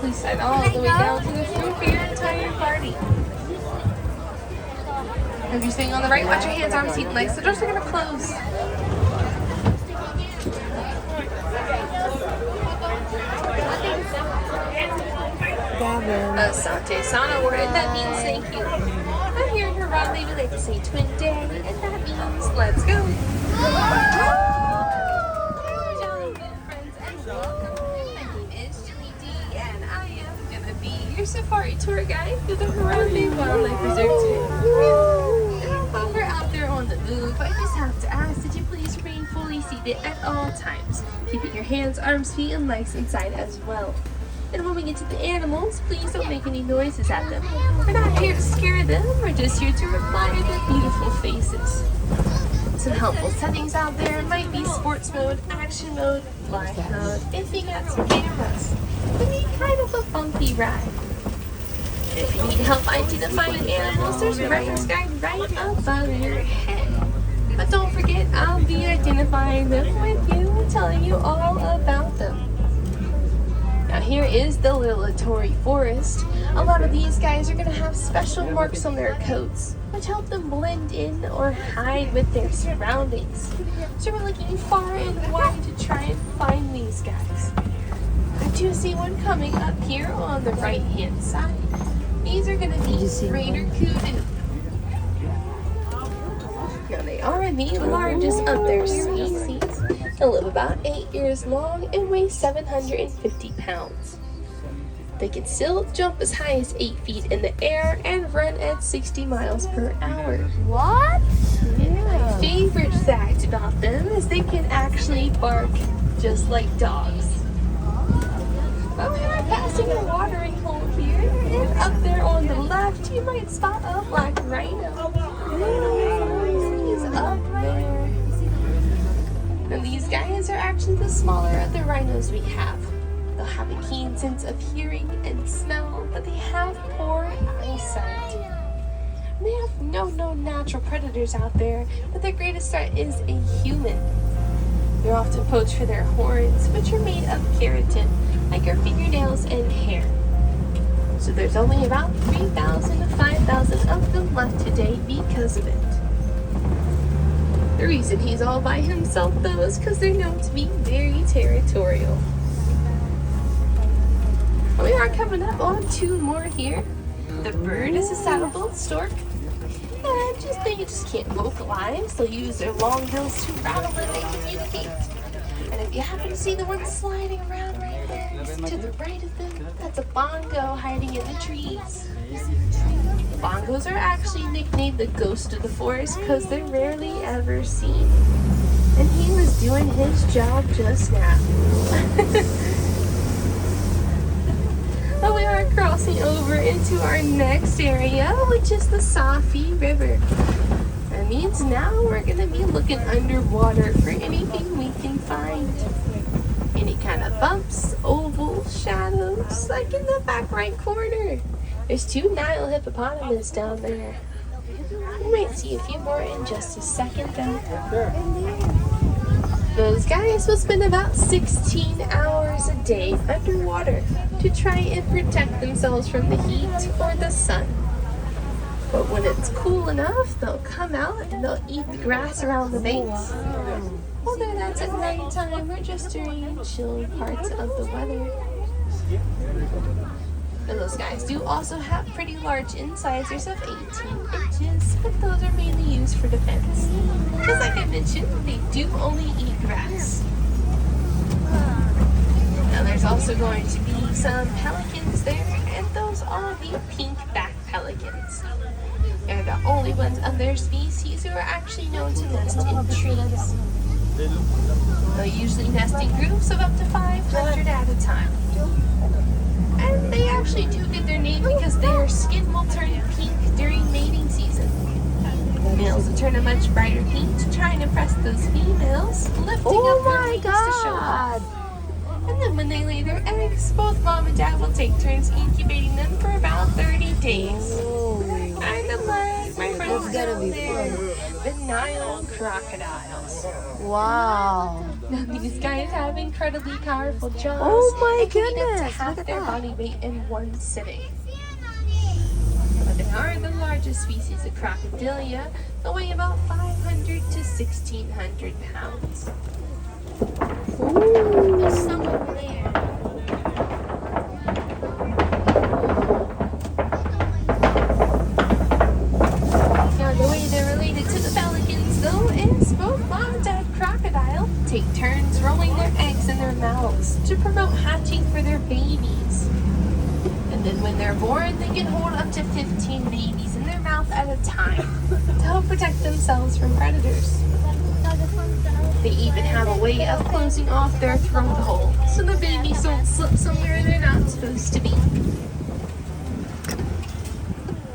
Please slide all the way down to the front for your entire party. If you're sitting on the right, watch your hands, arms, feet, and legs. The doors are going to close. Asante Sana word, that means thank you. And here in Harambe, we like to say twin day, and that means let's go. Jolly good friends, and welcome. My name is Julie D, and I am going to be your safari tour guide through the Harambe Wildlife Reserve today. And while we're out there on the move, I just have to ask that you please remain fully seated at all times, keeping your hands, arms, feet, and legs inside as well. And when we get to the animals, please don't make any noises at them. We're not here to scare them, we're just here to admire their beautiful faces. Some helpful settings out there might be sports mode, action mode, live mode, if you got some cameras. It can be kind of a bumpy ride. If you need help identifying animals, there's a rider's guide right above your head. But don't forget, I'll be identifying them with you and telling you all about them. Now here is the Lilatory Forest. A lot of these guys are going to have special marks on their coats, which help them blend in or hide with their surroundings. So we're looking far and wide to try and find these guys. I do see one coming up here on the right hand side. These are going to be Raider Kudu. Now they are the largest of their species. They live about 8 years long and weigh 750 pounds. They can still jump as high as 8 feet in the air and run at 60 miles per hour. What? Yeah, my favorite fact about them is they can actually bark just like dogs. But we are passing a watering hole here, and up there on the left you might spot a black rhino. He's up there. And these guys are actually the smaller of the rhinos we have. They'll have a keen sense of hearing and smell, but they have poor eyesight. And they have no natural predators out there, but their greatest threat is a human. They're often poached for their horns, which are made of keratin, like our fingernails and hair. So there's only about 3,000 to 5,000 of them left today because of it. The reason he's all by himself though is because they're known to be very territorial. We are coming up on two more here. The bird is a saddle-billed stork. And they just can't vocalize. They'll use their long bills to rattle when they communicate. And if you happen to see the one sliding around right there, to the right of them, that's a bongo hiding in the trees. Bongos are actually nicknamed the ghost of the forest because they're rarely ever seen. And he was doing his job just now. But we are crossing over into our next area, which is the Safi River. That means now we're going to be looking underwater for anything we can find. Any kind of bumps, ovals, shadows, like in the back right corner. There's 2 Nile hippopotamus down there. We might see a few more in just a second though. Those guys will spend about 16 hours a day underwater to try and protect themselves from the heat or the sun. But when it's cool enough, they'll come out and they'll eat the grass around the banks. Whether that's at nighttime or just during chill parts of the weather. And those guys do also have pretty large incisors of 18 inches, but those are mainly used for defense. Because like I mentioned, they do only eat grass. Now there's also going to be some pelicans there, and those are the pink-backed pelicans. They're the only ones of their species who are actually known to nest in trees. They'll usually nest in groups of up to 500 at a time. And they actually do get their name because their skin will turn pink during mating season. Males will turn a much brighter pink to try and impress those females, lifting up their wings to show off. And then when they lay their eggs, both mom and dad will take turns incubating them for about 30 days. Kind of like my friends down there, the Nile crocodiles. Wow. Now these guys have incredibly powerful jaws. Oh my and can eat up to goodness, half look at their that. body weight in one sitting. But they are the largest species of crocodilia. They weigh about 500 to 1,600 pounds. There's some over there. Now the way they're related to the pelicans, though, is both moms and crocodile take turns rolling their eggs in their mouths to promote hatching for their babies. And then when they're born, they can hold up to 15 babies in their mouth at a time to help protect themselves from predators. They even have a way of closing off their throat hole so the babies don't slip somewhere they're not supposed to be.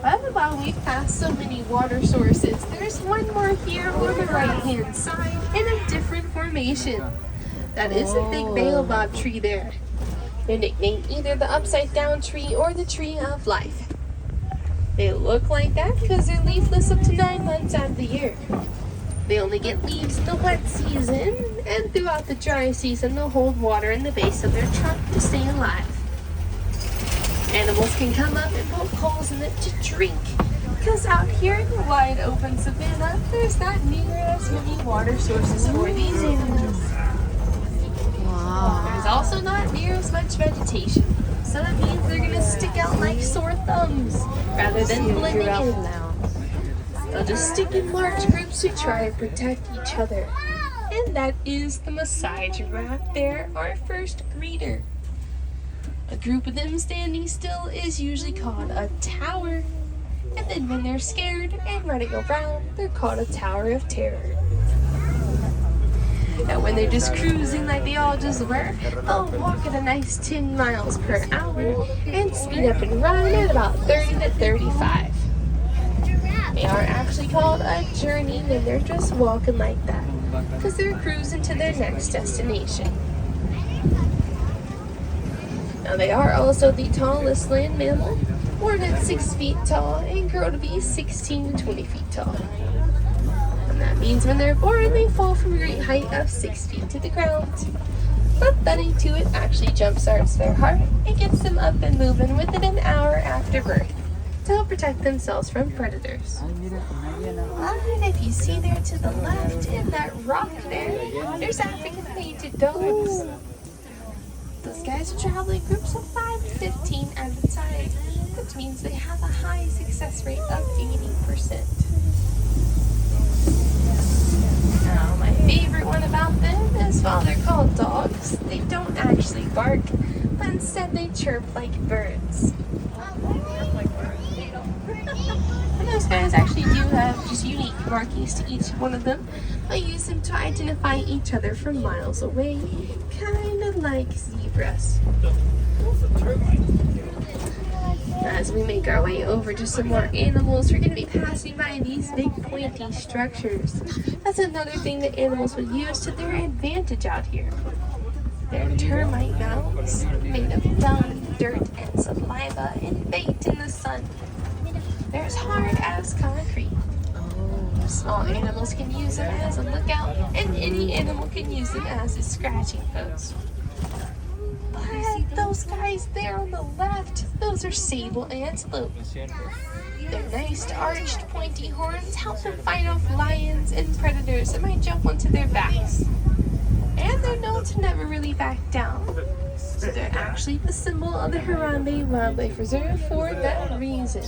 But while we've passed so many water sources, there's one more here on the right-hand side in a different formation. That is a big baobab tree there. They're nicknamed either the upside-down tree or the tree of life. They look like that because they're leafless up to 9 months out of the year. They only get leaves in the wet season, and throughout the dry season they'll hold water in the base of their trunk to stay alive. Animals can come up and poke holes in it to drink, because out here in the wide open savanna, there's not near as many water sources for these animals. Wow. There's also not near as much vegetation, so that means they're gonna stick out like sore thumbs rather than blending in. Now. They'll just stick in large groups to try and protect each other. And that is the Maasai giraffe there, our first greeter. A group of them standing still is usually called a tower. And then when they're scared and running around, they're called a tower of terror. Now when they're just cruising like they all just were, they'll walk at a nice 10 miles per hour and speed up and run at about 30 to 35. They are actually called a journey when they're just walking like that, because they're cruising to their next destination. Now they are also the tallest land mammal, born at 6 feet tall and grow to be 16 to 20 feet tall. And that means when they're born, they fall from a great height of 6 feet to the ground. But thudding to it actually jumpstarts their heart and gets them up and moving within an hour after birth to help protect themselves from predators. And if you see there to the left in that rock there's African painted dogs. Those guys are traveling groups of 5 to 15 at a time, which means they have a high success rate of 80%. Now, my favorite one about them is while they're called dogs, they don't actually bark, but instead they chirp like birds. And those guys actually do have just unique markings to each one of them. They use them to identify each other from miles away, kind of like zebras. As we make our way over to some more animals, we're going to be passing by these big pointy structures. That's another thing that animals would use to their advantage out here. They're termite mounds made of dung, dirt, and saliva and baked in the sun. They're as hard as concrete. Small animals can use them as a lookout, and any animal can use them as a scratching post. But those guys there on the left, those are sable antelopes. Their nice arched pointy horns help them fight off lions and predators that might jump onto their backs. And they're known to never really back down. So they're actually the symbol of the Harambe Wildlife Reserve for that reason.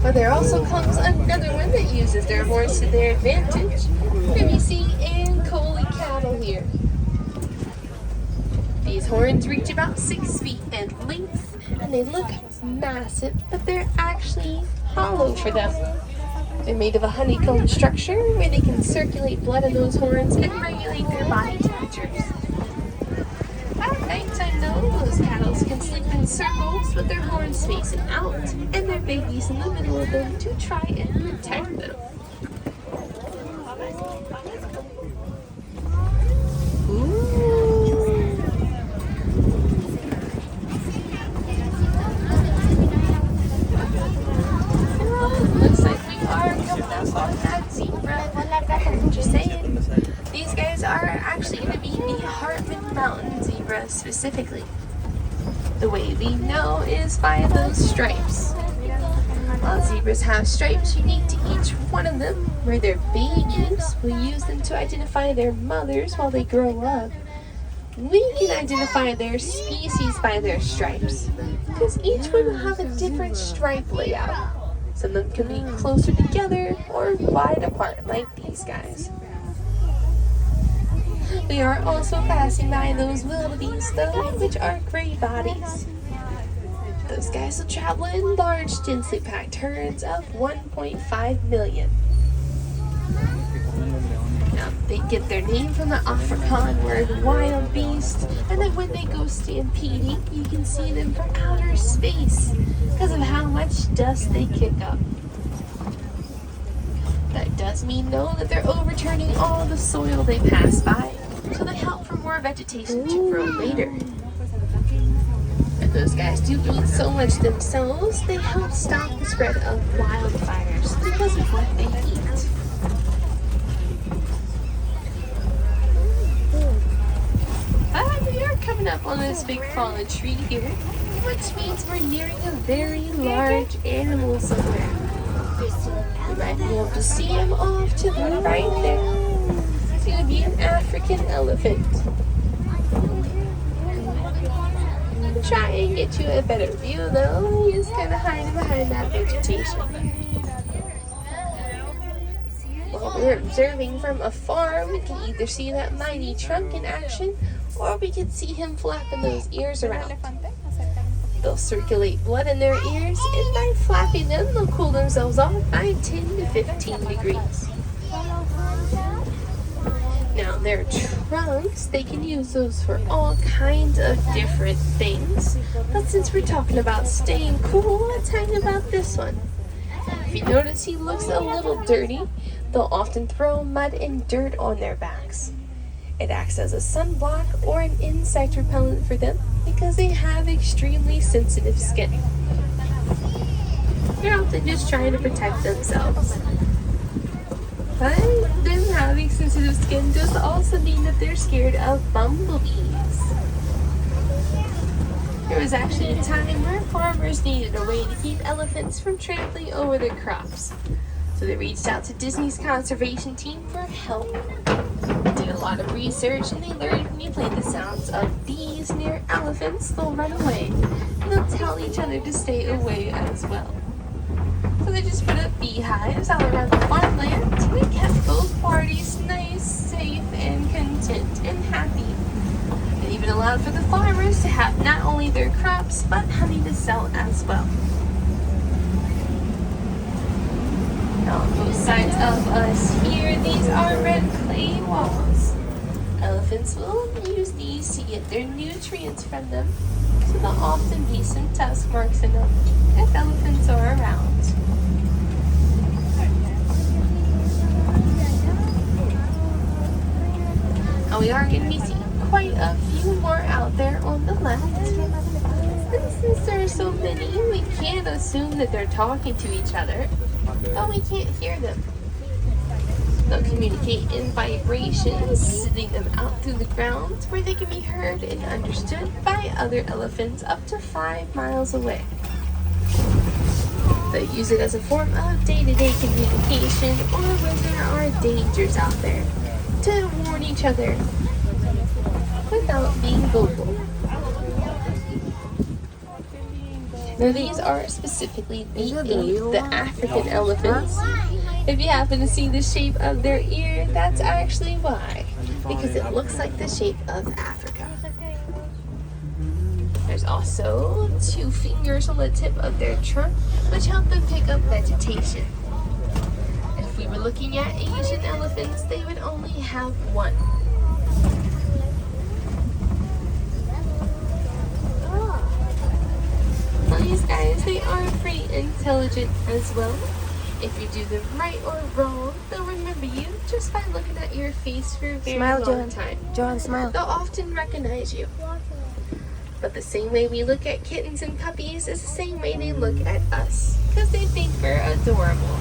But there also comes another one that uses their horns to their advantage. We're going to be seeing Ankole cattle here. These horns reach about 6 feet in length, and they look massive, but they're actually hollow for them. They're made of a honeycomb structure where they can circulate blood in those horns and regulate their body temperatures. At nighttime, though, those cattle can sleep in circles with their horns facing out and their babies in the middle of them to try and protect them. Looks like we are coming up on that zebra zebra specifically. The way we know is by those stripes. While zebras have stripes unique to each one of them, where their babies will use them to identify their mothers while they grow up, we can identify their species by their stripes, because each one will have a different stripe layout. Some of them can be closer together or wide apart, like these guys. We are also passing by those wildebeests, though, which are gray bodies. Those guys will travel in large, densely packed herds of 1.5 million. Now, they get their name from the Afrikaans word wild beast, and then when they go stampeding, you can see them from outer space because of how much dust they kick up. That does mean, though, that they're overturning all the soil they pass by, so they help for more vegetation to grow later. And those guys do eat so much themselves, they help stop the spread of wildfires because of what they eat. But we are coming up on this big fallen tree here, which means we're nearing a very large animal somewhere. You might be able to see him off to the right there. It's going to be an African elephant. Try and get you a better view, though. He's kind of hiding behind that vegetation. While we're observing from afar, we can either see that mighty trunk in action, or we can see him flapping those ears around. They'll circulate blood in their ears, and by flapping them, they'll cool themselves off by 10 to 15 degrees. Now, their trunks, they can use those for all kinds of different things. But since we're talking about staying cool, let's tell you about this one. If you notice, he looks a little dirty. They'll often throw mud and dirt on their backs. It acts as a sunblock or an insect repellent for them because they have extremely sensitive skin. They're often just trying to protect themselves. But them having sensitive skin does also mean that they're scared of bumblebees. There was actually a time where farmers needed a way to keep elephants from trampling over their crops. So they reached out to Disney's conservation team for help. They did a lot of research, and they learned when you play the sounds of bees near elephants, they'll run away. And they'll tell each other to stay away as well. So they just put up beehives all around the farmland, and it kept both parties nice, safe, and content, and happy. It even allowed for the farmers to have not only their crops, but honey to sell as well. Now, on both sides of us here, these are red clay walls. Elephants will use these to get their nutrients from them, so there'll often be some tusk marks in them if elephants are around. Now we are going to be seeing quite a few more out there on the left. And since there are so many, we can't assume that they're talking to each other, though we can't hear them. They'll communicate in vibrations, sending them out through the ground where they can be heard and understood by other elephants up to 5 miles away. They use it as a form of day-to-day communication or when there are dangers out there to warn each other without being vocal. Now these are specifically the African elephants. If you happen to see the shape of their ear, that's actually why, because it looks like the shape of Africa. There's also 2 fingers on the tip of their trunk, which help them pick up vegetation. If we were looking at Asian elephants, they would only have 1. Well, these guys, they are pretty intelligent as well. If you do them right or wrong, they'll remember you just by looking at your face for a very long time. Johan, smile. They'll often recognize you. But the same way we look at kittens and puppies is the same way they look at us, because they think we're adorable.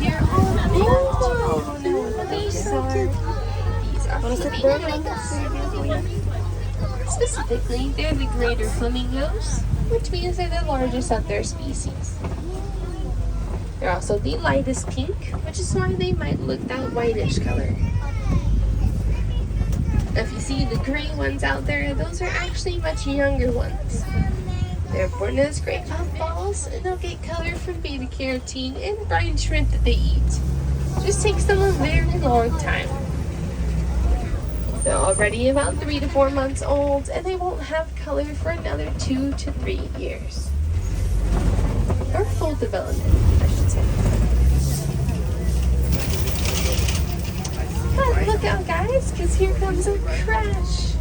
Here on the left, these are Specifically, they're the greater flamingos, which means they're the largest of their species. They're also the lightest pink, which is why they might look that whitish color. If you see the gray ones out there, those are actually much younger ones. They're born as gray puffballs, and they'll get color from beta carotene and brine shrimp that they eat. Just takes them a very long time. They're already about 3 to 4 months old, and they won't have color for another 2 to 3 years. Or full development, I should say. But look out, guys, because here comes a crash.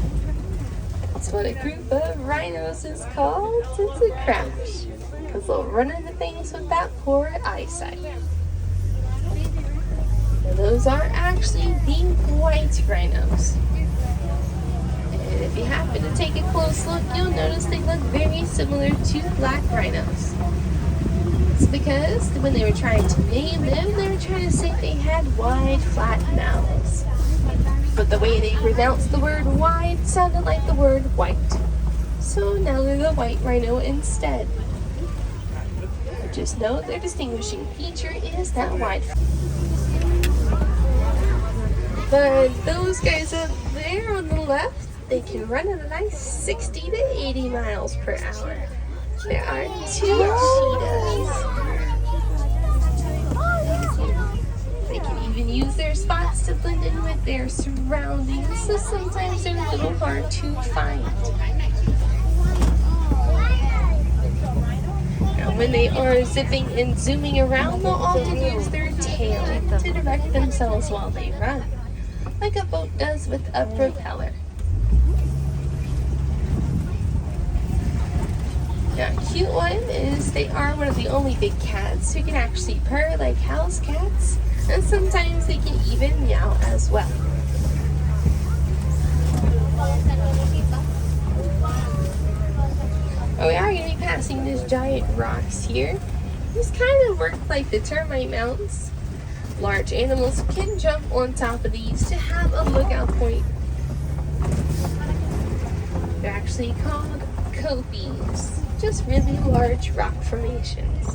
That's what a group of rhinos is called. It's a crash. Because they'll run into things with that poor eyesight. And those are actually the white rhinos. And if you happen to take a close look, you'll notice they look very similar to black rhinos. It's because when they were trying to name them, they were trying to say they had wide, flat mouths. But the way they pronounced the word wide sounded like the word white. So now they're the white rhino instead. Just know their distinguishing feature is that wide. But those guys up there on the left, they can run at a nice 60 to 80 miles per hour. There are 2 cheetahs. They can even use their spots to blend in with their surroundings, so sometimes they're a little hard to find. Now, when they are zipping and zooming around, they'll often use their tail to direct themselves while they run, like a boat does with a propeller. Now, a cute one is they are one of the only big cats who can actually purr like house cats, and sometimes they can even meow as well. We are going to be passing these giant rocks here. These kind of work like the termite mounds. Large animals can jump on top of these to have a lookout point. They're actually called copies, just really large rock formations.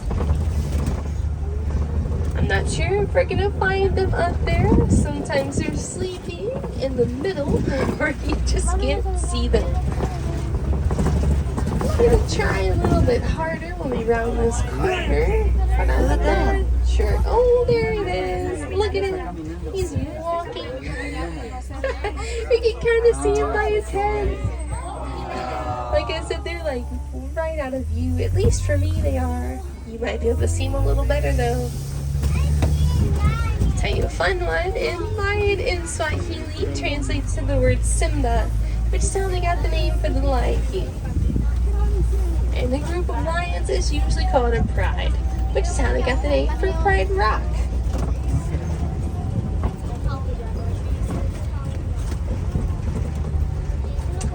I'm not sure if we're gonna find them up there. Sometimes they're sleeping in the middle, or you just can't see them. We're gonna try a little bit harder when we round this corner, but I'm not sure. Oh, there it is. Look at him. He's walking. You can kind of see him by his head. Like I said, they're like right out of view. At least for me, they are. You might be able to see them a little better though. I'll tell you a fun one. In Lion in Swahili translates to the word Simba, which is how they got the name for the Lion King. And a group of lions is usually called a pride, which is how they got the name for Pride Rock.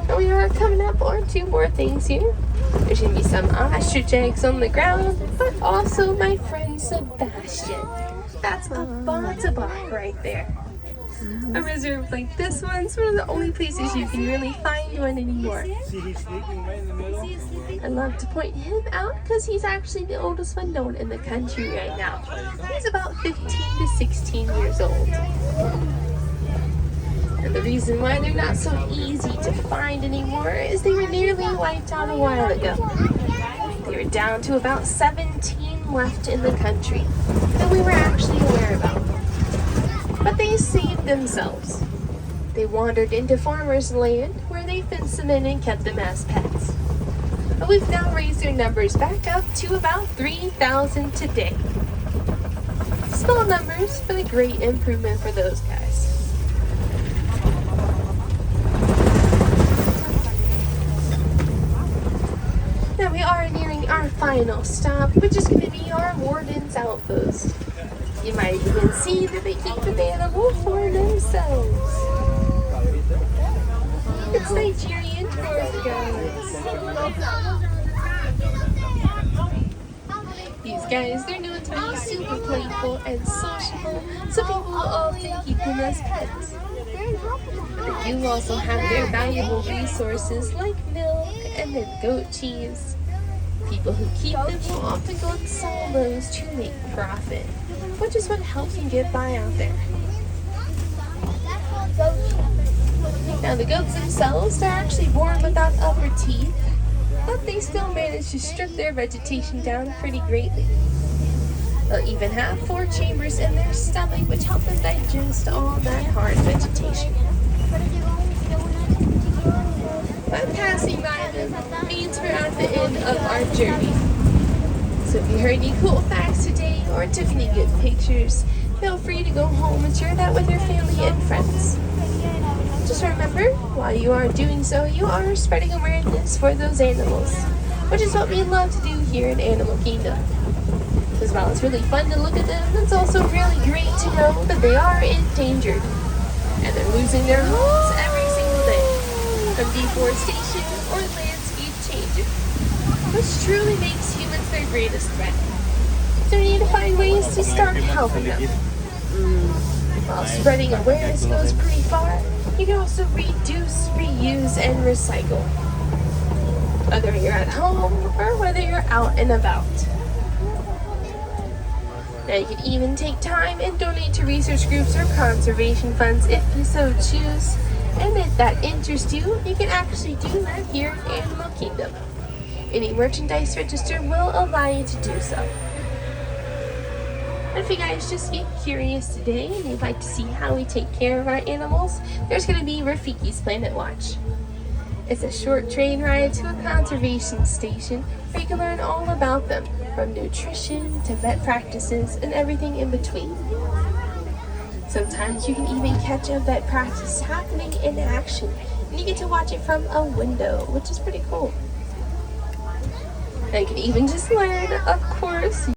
And we are coming up on 2 more things here. There's going to be some ostrich eggs on the ground, but also my friend Sebastian. That's a bottabok right there. A reserve like this one's one of the only places you can really find one anymore. See, he's sleeping right in the middle. I love to point him out because he's actually the oldest one known in the country right now. He's about 15 to 16 years old. And the reason why they're not so easy to find anymore is they were nearly wiped out a while ago. They were down to about 17 left in the country that we were actually aware about. But they saved themselves. They wandered into farmers' land where they fenced them in and kept them as pets. But we've now raised their numbers back up to about 3,000 today. Small numbers, but a great improvement for those guys. Now we are nearing our final stop, which is going to be our warden's outpost. You might even see that they keep an animal for themselves. It's Nigerian dwarf guys. These guys, they're known to be super playful and sociable, so people will often keep them as pets. But they do also have their valuable resources like milk and then goat cheese. People who keep them will often go and sell those to make profit, which is what helps them get by out there. Now the goats themselves are actually born without upper teeth, but they still manage to strip their vegetation down pretty greatly. They'll even have 4 chambers in their stomach which help them digest all that hard vegetation. But passing by them means we're at the end of our journey. So if you heard any cool facts today or took any good pictures, feel free to go home and share that with your family and friends. Just remember, while you are doing so, you are spreading awareness for those animals, which is what we love to do here in Animal Kingdom. Because while it's really fun to look at them, it's also really great to know that they are endangered. And they're losing their homes every single day, from deforestation or landscape changes, which truly makes humans their greatest threat. So we need to find ways to start helping them. While spreading awareness goes pretty far, you can also reduce, reuse, and recycle. Whether you're at home or whether you're out and about. Now you can even take time and donate to research groups or conservation funds if you so choose. And if that interests you, you can actually do that here in Animal Kingdom. Any merchandise register will allow you to do so. And if you guys just get curious today and you'd like to see how we take care of our animals, there's going to be Rafiki's Planet Watch. It's a short train ride to a conservation station where you can learn all about them, from nutrition to vet practices and everything in between. Sometimes you can even catch a vet practice happening in action, and you get to watch it from a window, which is pretty cool. And you can even just learn, of course,